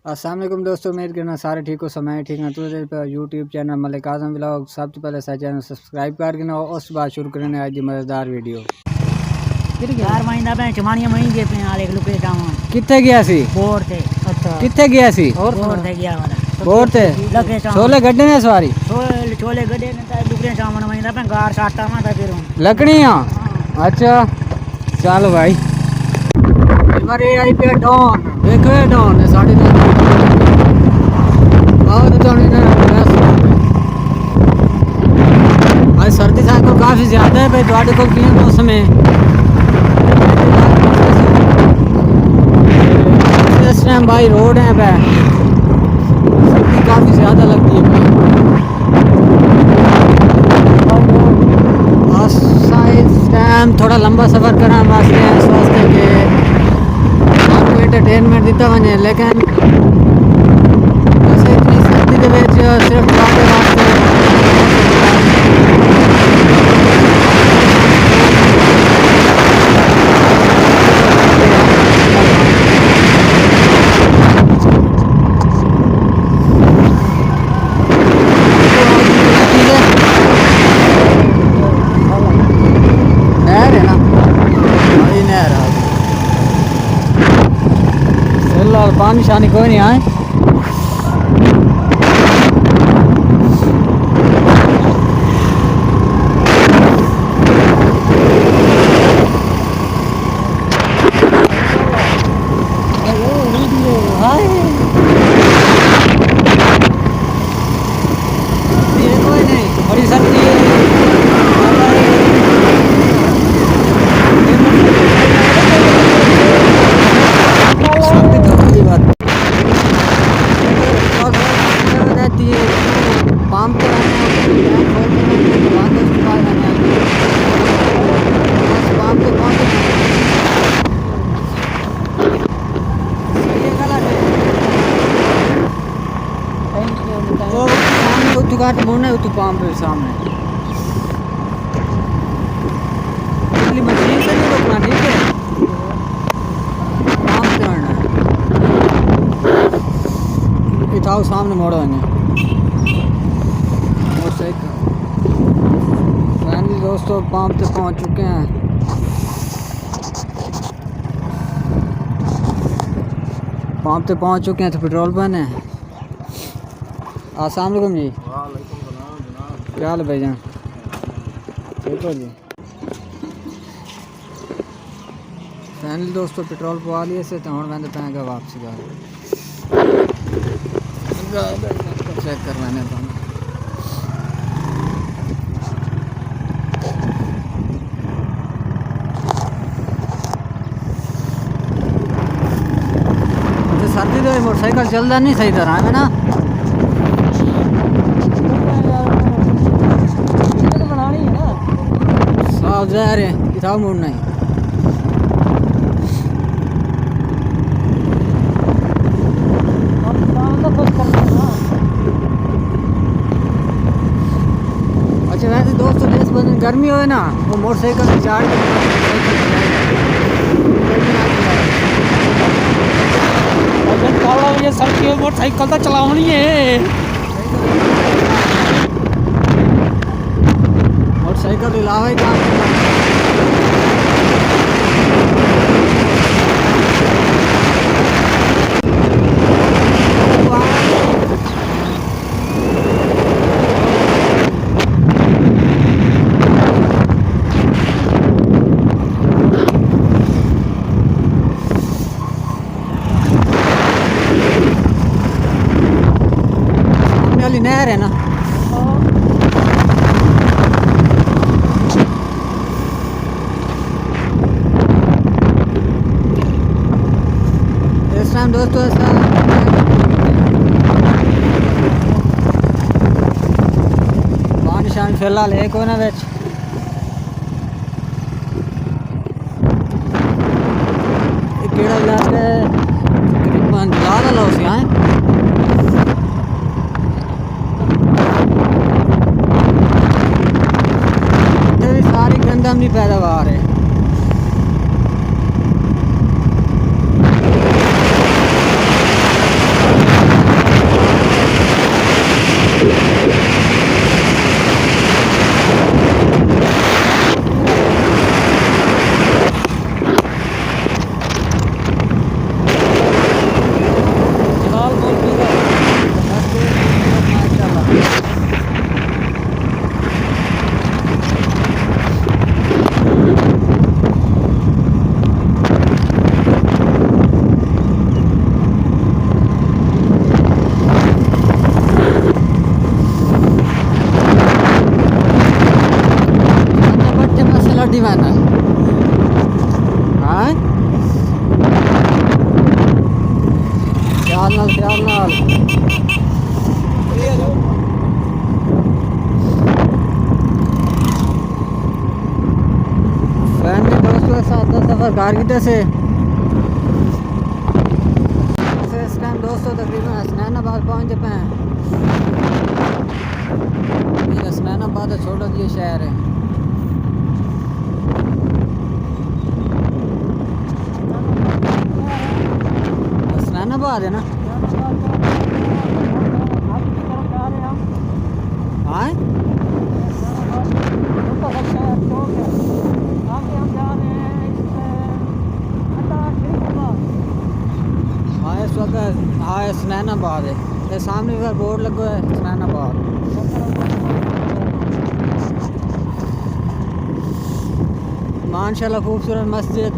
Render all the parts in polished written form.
अस्सलाम वालेकुम दोस्तों, उम्मीद करना सारे ठीक हो, समय ठीक ना तो यूट्यूब चैनल मलिक आज़म व्लॉग सब तो पहले सारे चैनल सब्सक्राइब करके ना उस बात शुरू करने आज की मज़ेदार वीडियो। यार महीना पे चमानिया मही जे पे आले लुके जावा किथे गया सी बोर थे। अच्छा किथे गया सी बोर थे गया वाला बोर थे लगे छोले गड्ढे ने सवारी छोले गड्ढे ने ता दुकरे सामान महीना पे गार साटा मा ता फिर लकड़ियां। अच्छा चल भाई हमारे आई पे डॉन देखो डॉन है साढ़े और तो आज सर्दी साहब को काफ़ी ज़्यादा है भाई थोड़े को किए मौसम है इस टाइम भाई रोड है पे सर्दी काफ़ी ज़्यादा लगती है भाई इस टाइम थोड़ा लंबा सफ़र करना वास्ते इस वास्ते के आपको एंटरटेनमेंट दिता वने लेकिन वैसे इतनी सर्दी के ਵਿੱਚ सिर्फ थोड़े वास्ते पानी शानी कोई नहीं आए कोई नहीं बड़ी सर्दी पंप घाट मोड़ना है तो पंप है सामने मशीन से नहीं रोकना ठीक है पंप करना है इताओ सामने मोड़ो है फाइनली दोस्तों पंप तक पहुंच चुके हैं पंप तक पहुंच चुके हैं तो पेट्रोल पन है। अस्सलाम वालेकुम जी। क्या हाल है भाईजान ठीक हो जी। फाइनली दोस्तों पेट्रोल पवा लिए से तो हम मैंने पैगा वापसी चेक करवाने तो सर्दी तो मोटरसाइकिल चलता नहीं सही तरह है ना साफ जा रहे किताब मोड़ना ही अच्छा वैसे दोस्तों देश बंद गर्मी हो ना वो मोटरसाइकिल चार ये सड़क मोटरसाइकिल तो चलानी है मोटरसाइकिल तो अलावा ही काम नहर है ना इस टाइम दोस्तों ऐसा पानी शान फिलहाल है कोई ना बेच केड़ा इलाका तकरीबन ज़्यादा लोग यहाँ गंदम पैदावार है। दीवाना हाँ ख्याल नाल फैमिली दोस्तों के साथ सफ़र कार की से इस टाइम दोस्तों तकरीबन हसनैनाबाद पहुँच चुके हैं। ये हसनैनाबाद छोटा जी शहर है। हसनैनाबाद है ना हाँ हाँ इस वक्त हाँ हसनैनाबाद है। ये सामने का बोर्ड लगा है हसनैनाबाद। माशाल्लाह खूबसूरत मस्जिद।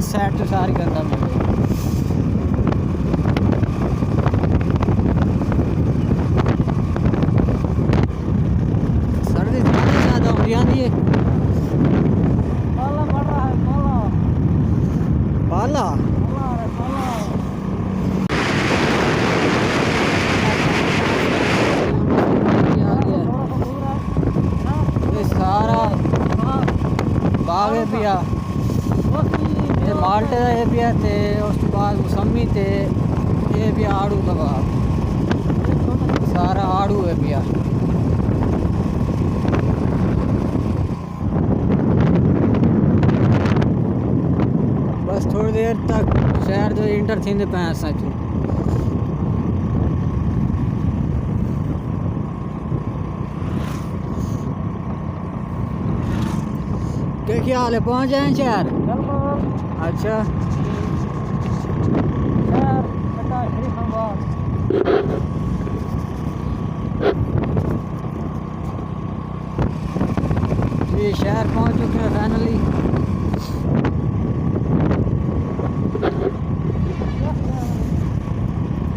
साइड तो सारी गंदा मिल गई। सर्दी ज़्यादा हो रही है। बाला ये सारा बाग है पिया माल्टे का ये पिया थे। उस बाद मौसमी थे ये भी आड़ू का बाग सारा आड़ू है पिया। बस थोड़ी देर तक शहर जो इंटर थी पे सच क्या हाल है पहुँच जाए शहर। अच्छा ये शहर पहुंच चुके हैं फाइनली।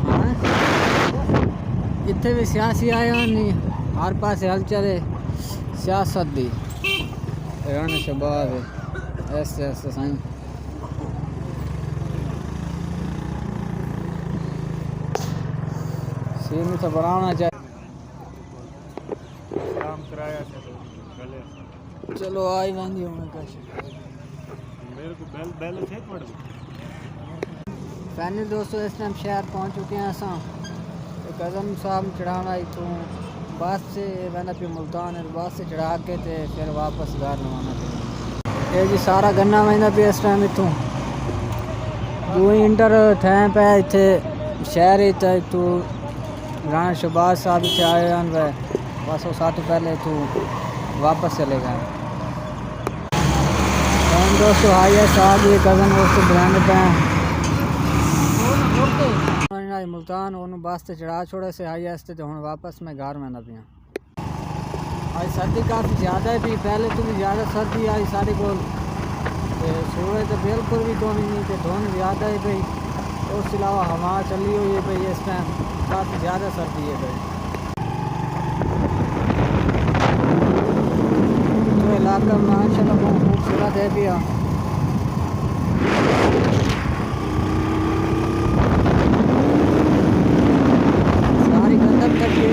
हाँ इतने भी सियासी आए नहीं हर पास हलचल है सियासत दी रहने शबाब है ऐसे ऐसे साईं। सीन तो बनाना चाहिए। काम कराया चलो आई वांगी हूँ मेरे को बेल बेल थे पड़ फाइनल दोस्तों इस टाइम शहर पहुँच चुके हैं असा कज़म साहब चढ़ाना इतों बस से वह पे मुल्तान है बस से चढ़ा के थे फिर वापस घर रवाना थे। ये जी सारा गन्ना वह पे इस टाइम इतों जो इंटर थे पे इतने शहर इतों राणा शहबाज साहब इतने आए हैं वह बस वो साथ पहले तो वापस चले गए। दोस्तों हाई साहब ये कज़न दोस्तों बनाने पे मुल्तान उन्होंने बस से चढ़ा छोड़े से आई हस्ते तो हूँ वापस मैं घर में ना पिया। आज सर्दी काफ़ी ज़्यादा है भी पहले तो भी ज़्यादा सर्दी आई सारे को सूरज तो बिल्कुल भी धोनी नहीं थे धोनी ज़्यादा है भाई। उसके अलावा हवा चली हुई है भाई इस टाइम काफ़ी ज़्यादा सर्दी है भाई। तो इलाका माशाल्लाह बहुत खूबसूरत है भैया। सारी गंदम करके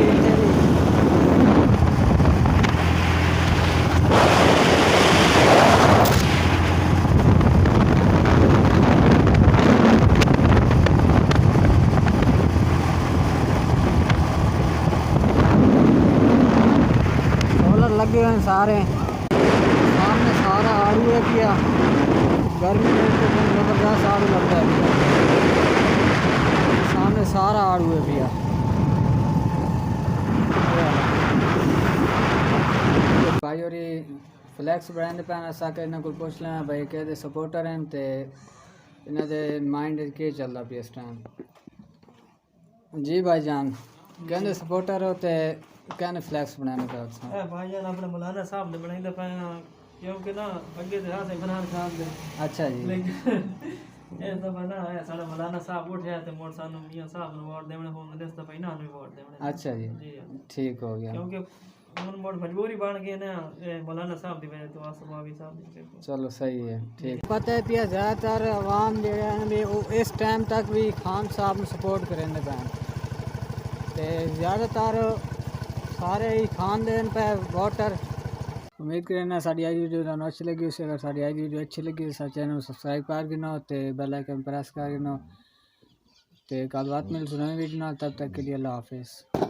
हैं सारे, सामने सारा आड़ू है पिया, गर्मी में तो बहुत ज़बरदस्त आड़ू लगता है पिया, सामने सारा आड़ू है पिया। भाई और फ्लैक्स ब्रांड पैन असा के इन्होंने को पूछ लेना भाई कहते सपोर्टर हैं तो इन्हों के माइंड के चलता पिया इस टाइम। जी भाई जान कहते सपोर्टर हो तो कहने फ्लैक्स बनाने का ए भाई जान अपने मौलाना साहब ने बनाई दे पे क्योंकि ना अगे से हाथ इमरान खान दे। अच्छा जी। लेकिन ए तो बना है साडा मौलाना साहब उठे ते मोर सानू मियां साहब ने वोट देवने होन दे तो भाई ना नु वोट देवने। अच्छा जी जी ठीक हो गया। क्योंकि उन मोर मजबूरी बन गई ना मौलाना साहब दी वजह तो आसमावी साहब दी। चलो सही है ठीक। पता है पिया ज़्यादातर आवाम जो है वो इस टाइम तक भी खान साहब ने सपोर्ट करें पैन तो ज़्यादातर सारे ही खान देन पे वोटर। उम्मीद करें ना साड़ी आज वीडियो तुहानू अच्छी लगी उसे अगर साड़ी आज वीडियो अच्छी लगी तो साडे चैनल सब्सक्राइब कर गिनो तो बेल आइकन प्रेस कर गिनो तो कल बात मिल सुनाई वीडियो तब तक के लिए अल्लाह हाफिज़।